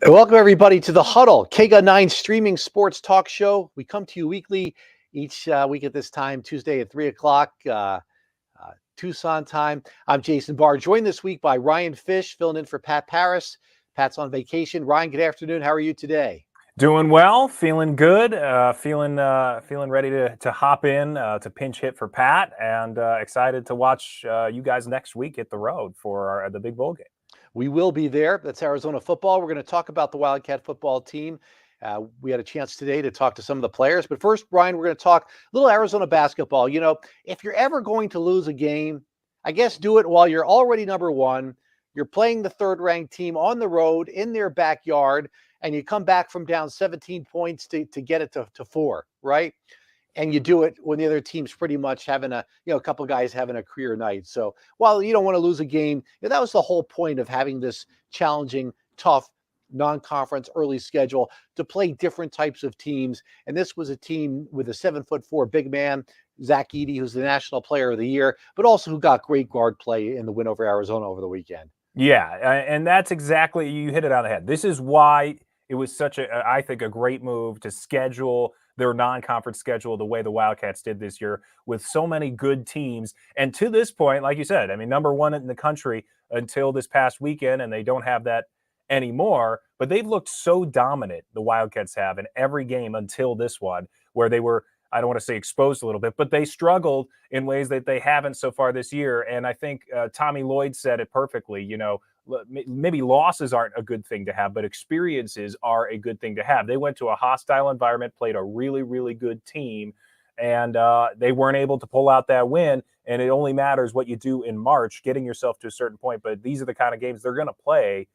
And welcome everybody to the Huddle, KGA 9 streaming sports talk show. We come to you weekly, each week at this time, Tuesday at 3 o'clock, Tucson time. I'm Jason Barr, joined this week by Ryan Fish, filling in for Pat Paris. Pat's on vacation. Ryan, good afternoon. How are you today? Doing well, feeling good, feeling ready to hop in to pinch hit for Pat, and excited to watch you guys next week hit the road for the big bowl game. We will be there. That's Arizona football. We're going to talk about the Wildcat football team. We had a chance today to talk to some of the players. But first, Brian, we're going to talk a little Arizona basketball. You know, if you're ever going to lose a game, I guess do it while you're already number one. You're playing the third-ranked team on the road in their backyard, and you come back from down 17 points to get it to 4, right? And you do it when the other team's pretty much having a couple of guys having a career night. So while you don't want to lose a game, that was the whole point of having this challenging, tough, non-conference early schedule to play different types of teams. And this was a team with a 7'4" big man, Zach Edey, who's the National Player of the Year, but also who got great guard play in the win over Arizona over the weekend. Yeah, and that's exactly, you hit it on the head. This is why it was such I think, a great move to schedule their non-conference schedule the way the Wildcats did this year with so many good teams. And to this point, like you said, I mean, number one in the country until this past weekend, and they don't have that anymore, but they've looked so dominant, the Wildcats have, in every game until this one, where they were, I don't want to say exposed a little bit, but they struggled in ways that they haven't so far this year. And I think Tommy Lloyd said it perfectly. You know, maybe losses aren't a good thing to have, but experiences are a good thing to have. They went to a hostile environment, played a really, really good team, and they weren't able to pull out that win. And it only matters what you do in March, getting yourself to a certain point. But these are the kind of games they're going to play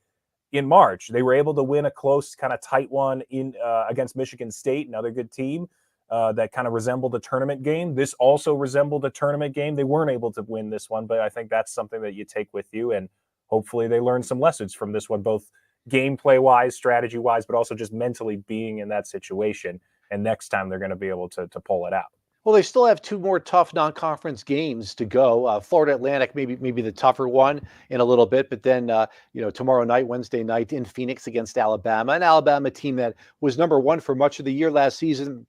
in March. They were able to win a close, kind of tight one in against Michigan State, another good team. That kind of resembled a tournament game. This also resembled a tournament game. They weren't able to win this one, but I think that's something that you take with you, and hopefully they learn some lessons from this one, both gameplay-wise, strategy-wise, but also just mentally being in that situation. And next time they're going to be able to pull it out. Well, they still have two more tough non-conference games to go. Florida Atlantic, maybe the tougher one in a little bit, but then tomorrow night, Wednesday night in Phoenix against Alabama, an Alabama team that was number one for much of the year last season.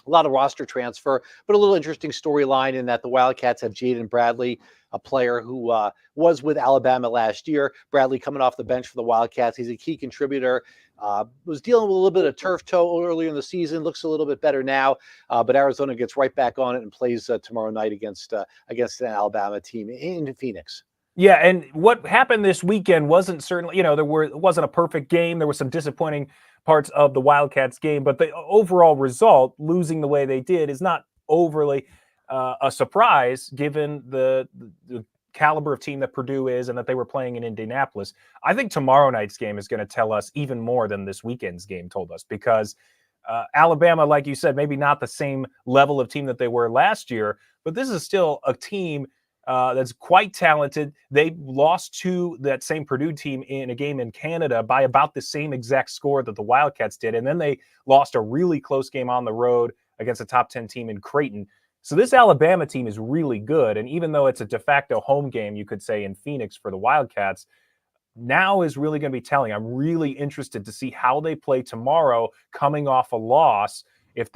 A lot of roster transfer, but a little interesting storyline in that the Wildcats have Jaden Bradley, a player who was with Alabama last year. Bradley coming off the bench for the Wildcats. He's a key contributor. Was dealing with a little bit of turf toe earlier in the season. Looks a little bit better now, but Arizona gets right back on it and plays tomorrow night against an Alabama team in Phoenix. Yeah, and what happened this weekend wasn't certainly, it wasn't a perfect game. There were some disappointing parts of the Wildcats game, but the overall result, losing the way they did, is not overly a surprise given the caliber of team that Purdue is and that they were playing in Indianapolis. I think tomorrow night's game is going to tell us even more than this weekend's game told us, because Alabama, like you said, maybe not the same level of team that they were last year, but this is still a team that's quite talented. They lost to that same Purdue team in a game in Canada by about the same exact score that the Wildcats did. And then they lost a really close game on the road against a top 10 team in Creighton. So this Alabama team is really good. And even though it's a de facto home game, you could say, in Phoenix for the Wildcats, now is really going to be telling. I'm really interested to see how they play tomorrow coming off a loss. If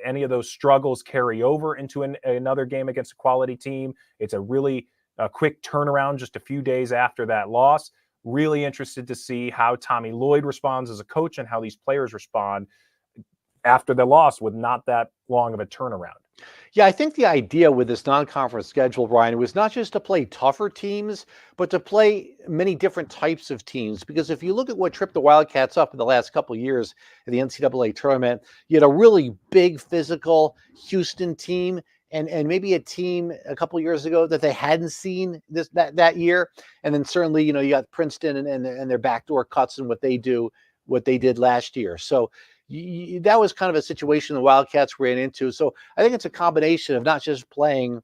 any of those struggles carry over into another game against a quality team, it's a really quick turnaround just a few days after that loss. Really interested to see how Tommy Lloyd responds as a coach and how these players respond after the loss with not that long of a turnaround. Yeah, I think the idea with this non-conference schedule, Ryan, was not just to play tougher teams, but to play many different types of teams. Because if you look at what tripped the Wildcats up in the last couple of years in the NCAA tournament, you had a really big physical Houston team and maybe a team a couple of years ago that they hadn't seen that year. And then certainly, you got Princeton and their backdoor cuts and what they did last year. So that was kind of a situation the Wildcats ran into. So I think it's a combination of not just playing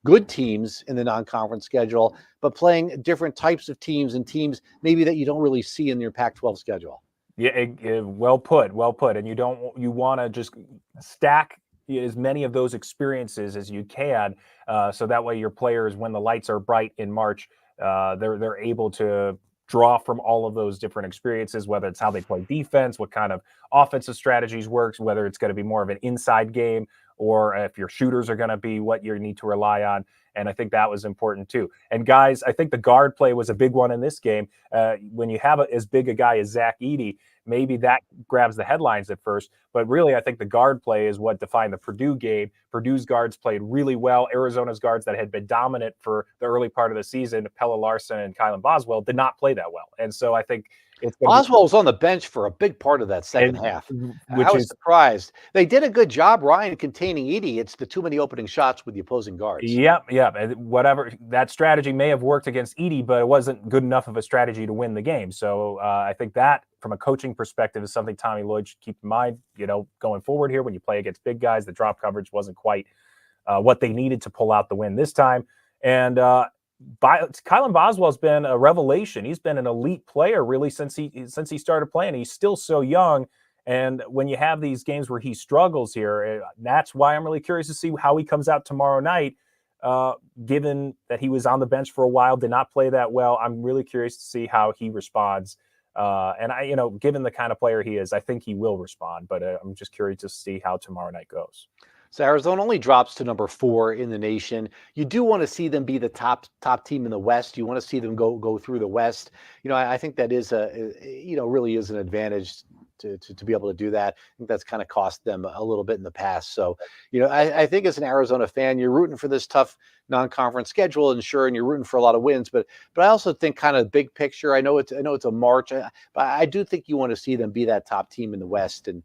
good teams in the non-conference schedule, but playing different types of teams and teams maybe that you don't really see in your Pac-12 schedule. Yeah, well put. And you want to just stack as many of those experiences as you can, so that way your players, when the lights are bright in March, they're able to draw from all of those different experiences, whether it's how they play defense, what kind of offensive strategies works, whether it's going to be more of an inside game, or if your shooters are going to be what you need to rely on. And I think that was important too. And guys, I think the guard play was a big one in this game. When you have as big a guy as Zach Edey, maybe that grabs the headlines at first. But really, I think the guard play is what defined the Purdue game. Purdue's guards played really well. Arizona's guards that had been dominant for the early part of the season, Pelle Larsson and Kylan Boswell, did not play that well. And so I think Boswell was on the bench for a big part of that second half. I was surprised. They did a good job, Ryan, containing Edey. It's the too many opening shots with the opposing guards. Yep. And whatever, that strategy may have worked against Edey, but it wasn't good enough of a strategy to win the game. So I think that, from a coaching perspective, is something Tommy Lloyd should keep in mind, going forward here when you play against big guys. The drop coverage wasn't quite what they needed to pull out the win this time. And Kylan Boswell's been a revelation. He's been an elite player really since he started playing. He's still so young, and when you have these games where he struggles here, that's why I'm really curious to see how he comes out tomorrow night. Given that he was on the bench for a while, did not play that well, I'm really curious to see how he responds. And given the kind of player he is, I think he will respond. But I'm just curious to see how tomorrow night goes. So Arizona only drops to number 4 in the nation. You do want to see them be the top team in the West. You want to see them go through the West. I think that is really is an advantage to be able to do that. I think that's kind of cost them a little bit in the past. So, I think as an Arizona fan, you're rooting for this tough non-conference schedule, and sure, and you're rooting for a lot of wins. But I also think kind of big picture. I know it's a March, but I do think you want to see them be that top team in the West and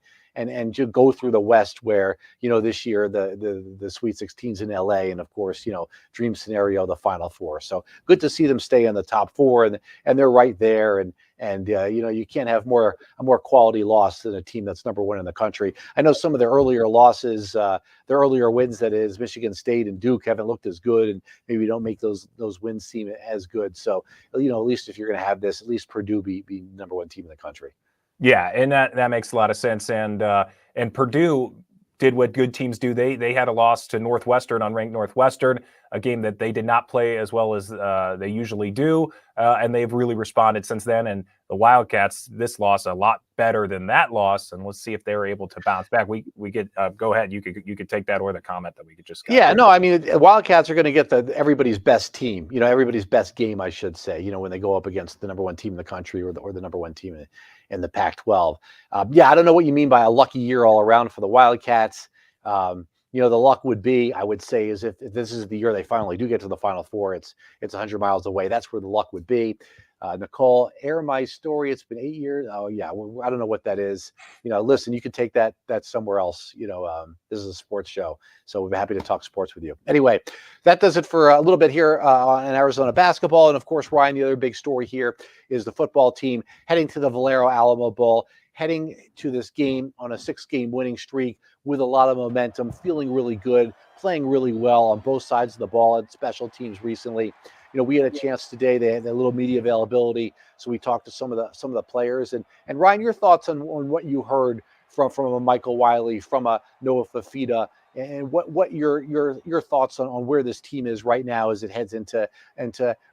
to go through the West, where this year the Sweet 16's in LA, and of course dream scenario the Final Four. So good to see them stay in the top 4, and they're right there. And you can't have a more quality loss than a team that's number 1 in the country. I know some of their earlier losses, their earlier wins, that is Michigan State and Duke, haven't looked as good, and maybe don't make those wins seem as good. So at least if you're going to have this, at least Purdue be number 1 team in the country. Yeah, and that makes a lot of sense. And Purdue did what good teams do. They had a loss to Northwestern, unranked Northwestern, a game that they did not play as well as they usually do, and they've really responded since then. And the Wildcats, this loss a lot better than that loss, and let's see if they're able to bounce back. We get go ahead. You could take that, or the comment that we could just no, I mean, Wildcats are going to get everybody's best team, everybody's best game, I should say, when they go up against the number 1 team in the country, or the number 1 team in the Pac-12. I don't know what you mean by a lucky year all around for the Wildcats. The luck would be, I would say, is if this is the year they finally do get to the Final Four. It's 100 miles away. That's where the luck would be. Nicole, air my story. It's been 8 years. Oh yeah, well, I don't know what that is. Listen, you can take that somewhere else. This is a sports show, so we're happy to talk sports with you. Anyway, that does it for a little bit here on Arizona basketball. And of course, Ryan, the other big story here is the football team heading to the Valero Alamo Bowl, heading to this game on a 6-game winning streak with a lot of momentum, feeling really good, playing really well on both sides of the ball and special teams recently. We had a chance today. They had a little media availability, so we talked to some of the players. And Ryan, your thoughts on what you heard from a Michael Wiley, from a Noah Fafita, and what your thoughts on where this team is right now as it heads into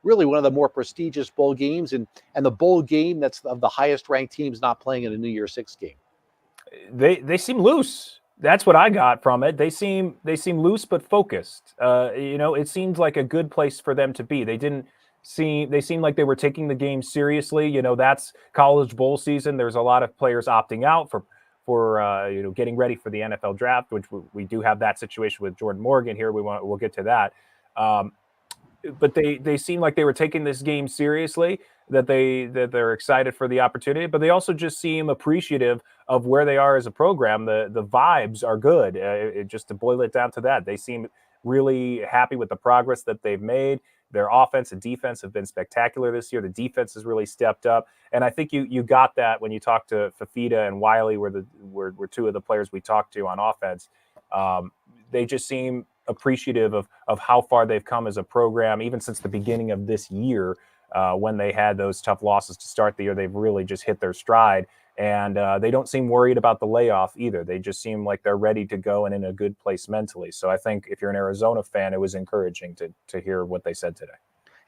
really one of the more prestigious bowl games, and the bowl game that's of the highest ranked teams not playing in a New Year's Six game. They seem loose. That's what I got from it. They seem loose but focused. It seems like a good place for them to be. They seemed like they were taking the game seriously. That's college bowl season. There's a lot of players opting out for getting ready for the NFL draft, which we do have that situation with Jordan Morgan here. We'll get to that. But they seem like they were taking this game seriously, that they're excited for the opportunity, but they also just seem appreciative of where they are as a program. The vibes are good. Just to boil it down to that, they seem really happy with the progress that they've made. Their offense and defense have been spectacular this year. The defense has really stepped up, and I think you got that when you talked to Fafita and Wiley, were 2 of the players we talked to on offense. They just seem appreciative of how far they've come as a program, even since the beginning of this year, when they had those tough losses to start the year. They've really just hit their stride, and they don't seem worried about the layoff either. They just seem like they're ready to go and in a good place mentally. So I think if you're an Arizona fan, it was encouraging to hear what they said today.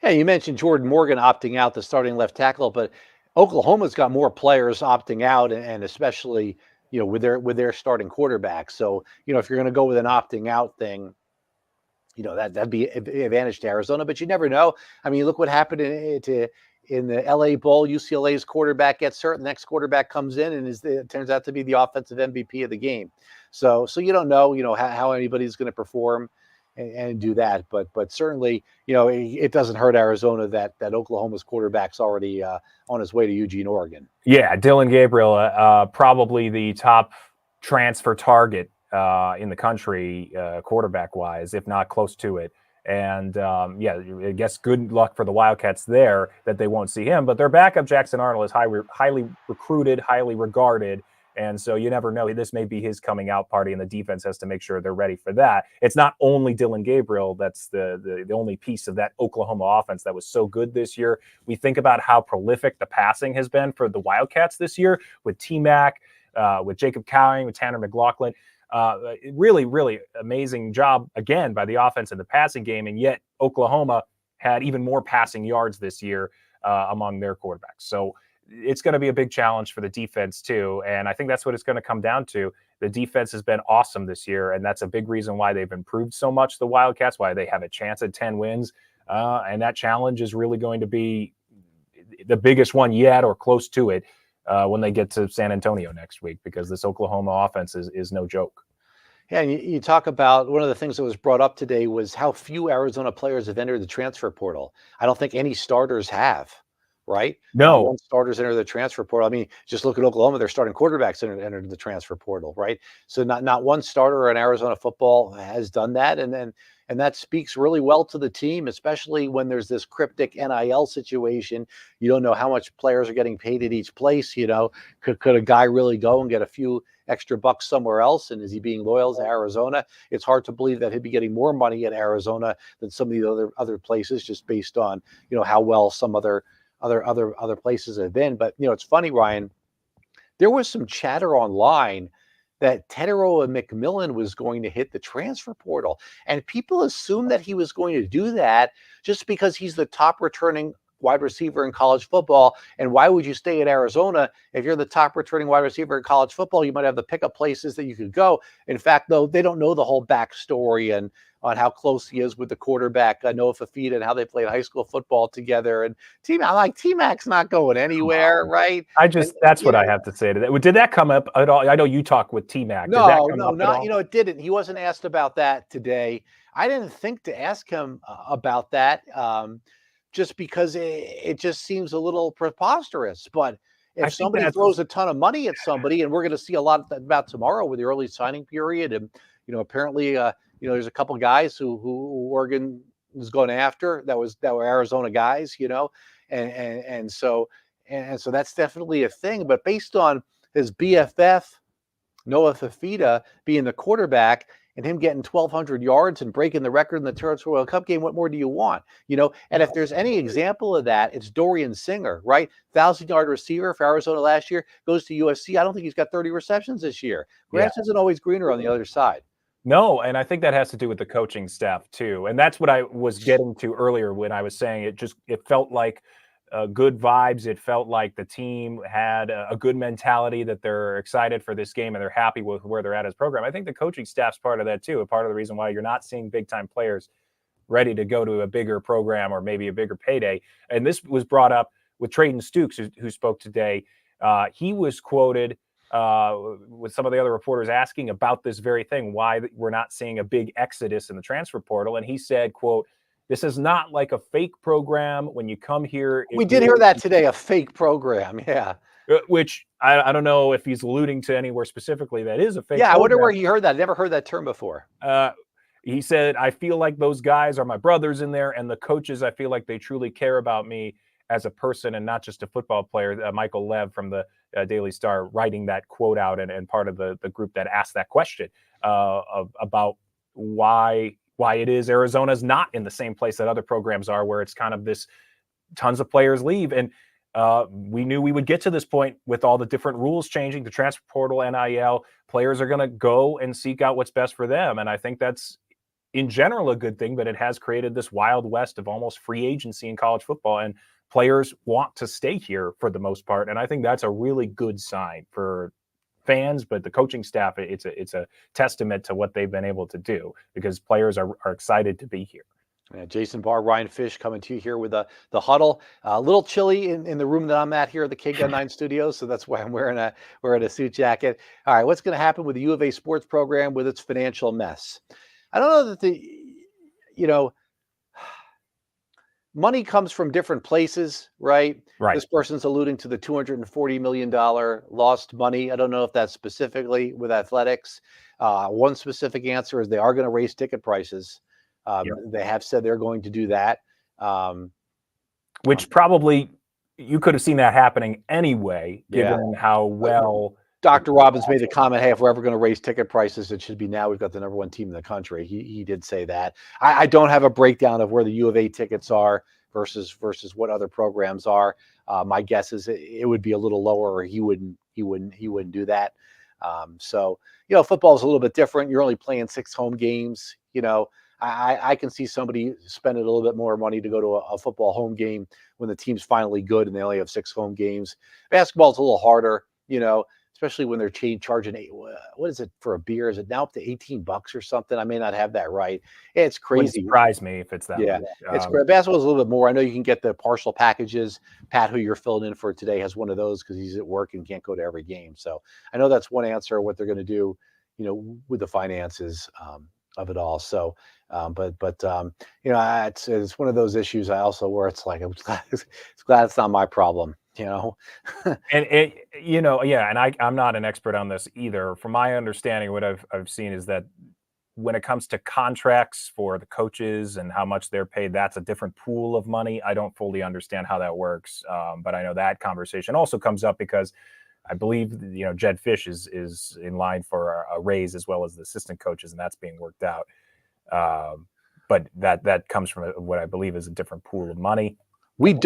Yeah, you mentioned Jordan Morgan opting out, the starting left tackle, but Oklahoma's got more players opting out, and especially with their starting quarterback. So if you're going to go with an opting out thing, that'd be an advantage to Arizona. But you never know. I mean, look what happened in the LA Bowl. UCLA's quarterback gets hurt, the next quarterback comes in and it turns out to be the offensive MVP of the game. So you don't know, how anybody's going to perform and do that. But certainly, it doesn't hurt Arizona that Oklahoma's quarterback's already on his way to Eugene, Oregon. Yeah, Dylan Gabriel, probably the top transfer target in the country, quarterback-wise, if not close to it. And I guess good luck for the Wildcats there that they won't see him. But their backup, Jackson Arnold, is highly recruited, highly regarded. And so you never know. This may be his coming out party, and the defense has to make sure they're ready for that. It's not only Dylan Gabriel that's the only piece of that Oklahoma offense that was so good this year. We think about how prolific the passing has been for the Wildcats this year with T-Mac, with Jacob Cowing, with Tanner McLaughlin. Really, really amazing job, again, by the offense in the passing game, and yet Oklahoma had even more passing yards this year among their quarterbacks. So it's going to be a big challenge for the defense too, and I think that's what it's going to come down to. The defense has been awesome this year, and that's a big reason why they've improved so much, the Wildcats, why they have a chance at 10 wins, and that challenge is really going to be the biggest one yet, or close to it, when they get to San Antonio next week, because this Oklahoma offense is no joke. Yeah, and you talk about one of the things that was brought up today was how few Arizona players have entered the transfer portal. I don't think any starters have, right? Not No. one starters enter the transfer portal. I mean, just look at Oklahoma; their starting quarterbacks entered the transfer portal, right? So not one starter in Arizona football has done that, and that speaks really well to the team, especially when there's this cryptic NIL situation. You don't know how much players are getting paid at each place. Could a guy really go and get a few extra bucks somewhere else? And is he being loyal to Arizona? It's hard to believe that he'd be getting more money at Arizona than some of the other places, just based on how well some other places have been. But it's funny, Ryan. There was some chatter online that Teteroa McMillan was going to hit the transfer portal, and people assumed that he was going to do that just because he's the top returning wide receiver in college football. And why would you stay at Arizona if you're the top returning wide receiver in college football? You might have the pickup places that you could go. In fact, though, they don't know the whole backstory and on how close he is with the quarterback, Noah Fafita, and how they played high school football together. And I'm like, T-Mac's not going anywhere, right? That's what I have to say to that. Did that come up at all? I know you talk with T-Mac. Did that come up at all? It didn't. He wasn't asked about that today. I didn't think to ask him about that. Just because it just seems a little preposterous. But if somebody throws a ton of money at somebody, and we're going to see a lot about tomorrow with the early signing period, and apparently there's a couple guys who Oregon was going after that were Arizona guys, and so that's definitely a thing. But based on his BFF Noah Fafita being the quarterback, and him getting 1,200 yards and breaking the record in the Territorial Cup game, what more do you want? And if there's any example of that, it's Dorian Singer, right? 1,000-yard receiver for Arizona last year, goes to USC. I don't think he's got 30 receptions this year. Grass isn't always greener on the other side. No, and I think that has to do with the coaching staff too. And that's what I was getting to earlier when I was saying it felt like good vibes. It felt like the team had a good mentality, that they're excited for this game and they're happy with where they're at as a program. I think the coaching staff's part of that too. A part of the reason why you're not seeing big time players ready to go to a bigger program or maybe a bigger payday. And this was brought up with Trayton Stukes, who spoke today. He was quoted with some of the other reporters asking about this very thing, why we're not seeing a big exodus in the transfer portal. And he said, quote, "This is not like a fake program. When you come here," we did hear that today, a fake program. Yeah. Which I don't know if he's alluding to anywhere specifically that is a fake program. I wonder where he heard that. I never heard that term before. He said, "I feel like those guys are my brothers in there, and the coaches, I feel like they truly care about me as a person and not just a football player." Michael Lev from the Daily Star writing that quote out, and part of the group that asked that question about why it is Arizona's not in the same place that other programs are, where it's kind of this tons of players leave. And we knew we would get to this point with all the different rules changing, the transfer portal, NIL. Players are going to go and seek out what's best for them. And I think that's in general a good thing, but it has created this wild west of almost free agency in college football, and players want to stay here for the most part. And I think that's a really good sign for fans, but the coaching staff, it's a testament to what they've been able to do, because players are excited to be here. Jason Barr, Ryan Fish coming to you here with the Huddle. A little chilly in the room that I'm at here at the KGUN9 studios, so that's why I'm wearing a suit jacket. All right, what's going to happen with the U of A sports program with its financial mess? I don't know that money comes from different places, right? Right. This person's alluding to the $240 million lost money. I don't know if that's specifically with athletics. One specific answer is they are going to raise ticket prices. They have said they're going to do that. Which probably you could have seen that happening anyway, given how well Dr. Robbins made the comment, hey, if we're ever going to raise ticket prices, it should be now. We've got the number one team in the country. He did say that. I don't have a breakdown of where the U of A tickets are versus what other programs are. My guess is it would be a little lower, or he wouldn't do that. So, football is a little bit different. You're only playing 6 home games. I can see somebody spending a little bit more money to go to a football home game when the team's finally good and they only have 6 home games. Basketball's a little harder, especially when they're charging, what is it for a beer? Is it now up to $18 or something? I may not have that right. It's crazy. Wouldn't surprise me if it's that. Yeah, it's great. Basketball's a little bit more. I know you can get the partial packages. Pat, who you're filling in for today, has one of those because he's at work and can't go to every game. So I know that's one answer what they're going to do, with the finances of it all. So, it's one of those issues I also where it's like, I'm glad it's not my problem, And I'm not an expert on this either. From my understanding, what I've seen is that when it comes to contracts for the coaches and how much they're paid, that's a different pool of money. I don't fully understand how that works. But I know that conversation also comes up because I believe, Jed Fish is in line for a raise, as well as the assistant coaches, and that's being worked out. But that comes from what I believe is a different pool of money. We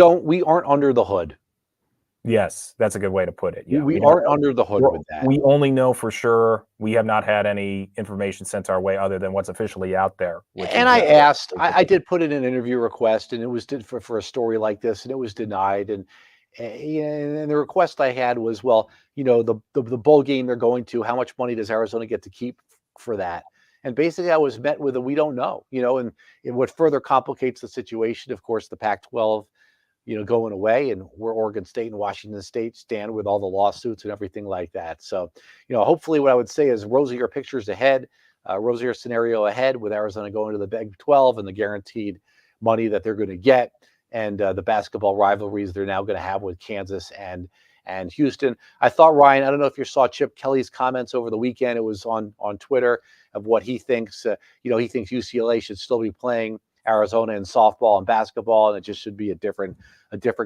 aren't under the hood. Yes, that's a good way to put it. Yeah, we aren't under the hood with that. We only know for sure. We have not had any information sent our way other than what's officially out there. And I did put in an interview request, and it was for a story like this, and it was denied. And the request I had was, well, the bowl game they're going to, how much money does Arizona get to keep for that? And basically I was met with a, we don't know, and what further complicates the situation, of course, the Pac-12, going away, and where Oregon State and Washington State stand with all the lawsuits and everything like that. So, hopefully what I would say is rosier pictures ahead, rosier scenario ahead with Arizona going to the Big 12 and the guaranteed money that they're going to get, and the basketball rivalries they're now going to have with Kansas and Houston. I thought, Ryan, I don't know if you saw Chip Kelly's comments over the weekend. It was on Twitter of what he thinks. He thinks UCLA should still be playing Arizona in softball and basketball, and it just should be a different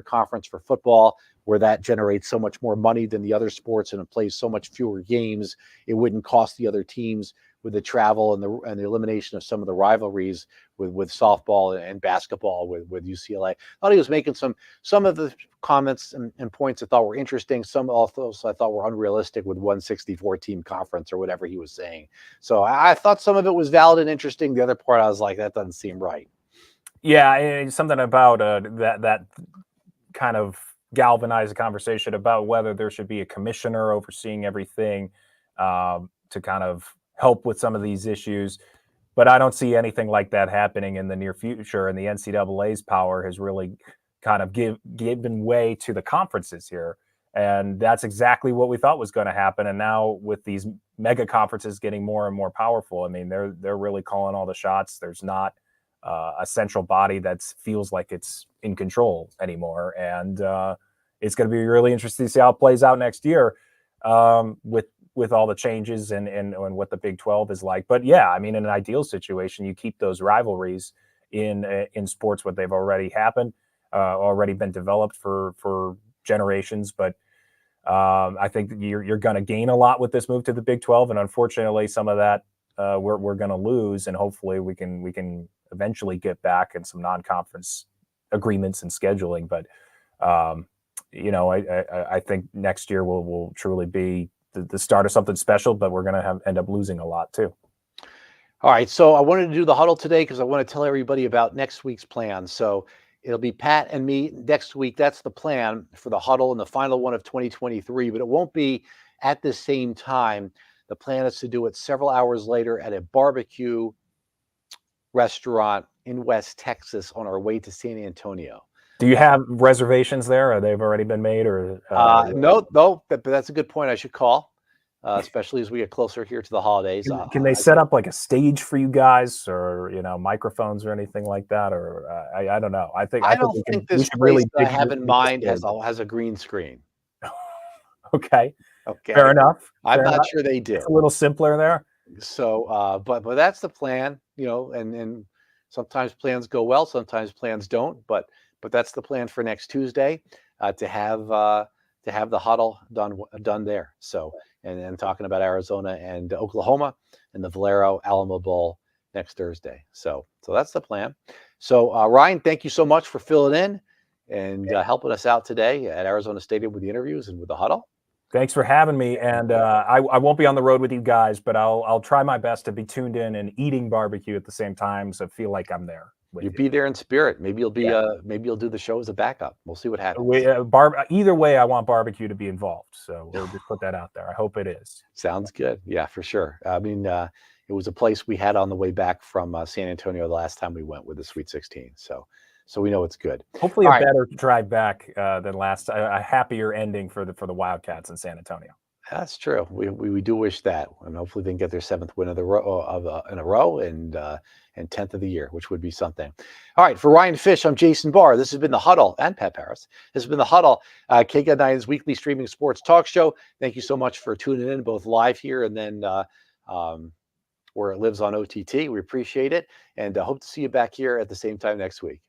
conference for football, where that generates so much more money than the other sports, and it plays so much fewer games. It wouldn't cost the other teams with the travel and the elimination of some of the rivalries with softball and basketball with UCLA. I thought he was making some of the comments and points I thought were interesting. Some also I thought were unrealistic with 164 team conference or whatever he was saying. So I thought some of it was valid and interesting. The other part I was like, that doesn't seem right. Yeah, something about that kind of galvanized a conversation about whether there should be a commissioner overseeing everything to kind of help with some of these issues. But I don't see anything like that happening in the near future. And the NCAA's power has really kind of given way to the conferences here. And that's exactly what we thought was going to happen. And now with these mega conferences getting more and more powerful, I mean, they're really calling all the shots. There's not a central body that feels like it's in control anymore. And it's going to be really interesting to see how it plays out next year with all the changes and what the Big 12 is like. But yeah, I mean, in an ideal situation, you keep those rivalries in sports, what they've already already been developed for generations. But I think that you're going to gain a lot with this move to the Big 12, and unfortunately, some of that we're going to lose. And hopefully, we can eventually get back in some non-conference agreements and scheduling. But I think next year will truly be the start of something special. But we're going to end up losing a lot too. All right, so I wanted to do the huddle today because I want to tell everybody about next week's plan. So it'll be Pat and me next week. That's the plan for the huddle and the final one of 2023, but it won't be at the same time. The plan is to do it several hours later at a barbecue restaurant in West Texas on our way to San Antonio. Do you have reservations there? Or they've already been made, or No, but that's a good point. I should call, especially as we get closer here to the holidays. can they set up like a stage for you guys, or microphones or anything like that? Or I don't know. I think don't think we this should place really that I dig have in into mind this. has a green screen. Okay, Okay, fair enough. I'm not sure they do. It's a little simpler there. So, but that's the plan, and sometimes plans go well, sometimes plans don't, but that's the plan for next Tuesday, to have the huddle done there. So, and talking about Arizona and Oklahoma and the Valero Alamo Bowl next Thursday. So that's the plan. So, Ryan, thank you so much for filling in and helping us out today at Arizona Stadium with the interviews and with the huddle. Thanks for having me, and I won't be on the road with you guys, but I'll try my best to be tuned in and eating barbecue at the same time, so feel like I'm there. You'll be there in spirit. Maybe you'll be maybe you'll do the show as a backup. We'll see what happens. Either way, I want barbecue to be involved, so we'll just put that out there. I hope it is. Sounds good. Yeah, for sure. I mean, it was a place we had on the way back from San Antonio the last time we went with the Sweet 16. So we know it's good. Hopefully, a better drive back than last. A happier ending for the Wildcats in San Antonio. That's true. We do wish that, and hopefully they can get their 7th win in a row and 10th of the year, which would be something. All right, for Ryan Fish, I'm Jason Barr. This has been the Huddle, and Pat Paris. This has been the Huddle, KGUN9's weekly streaming sports talk show. Thank you so much for tuning in, both live here and then where it lives on OTT. We appreciate it, and hope to see you back here at the same time next week.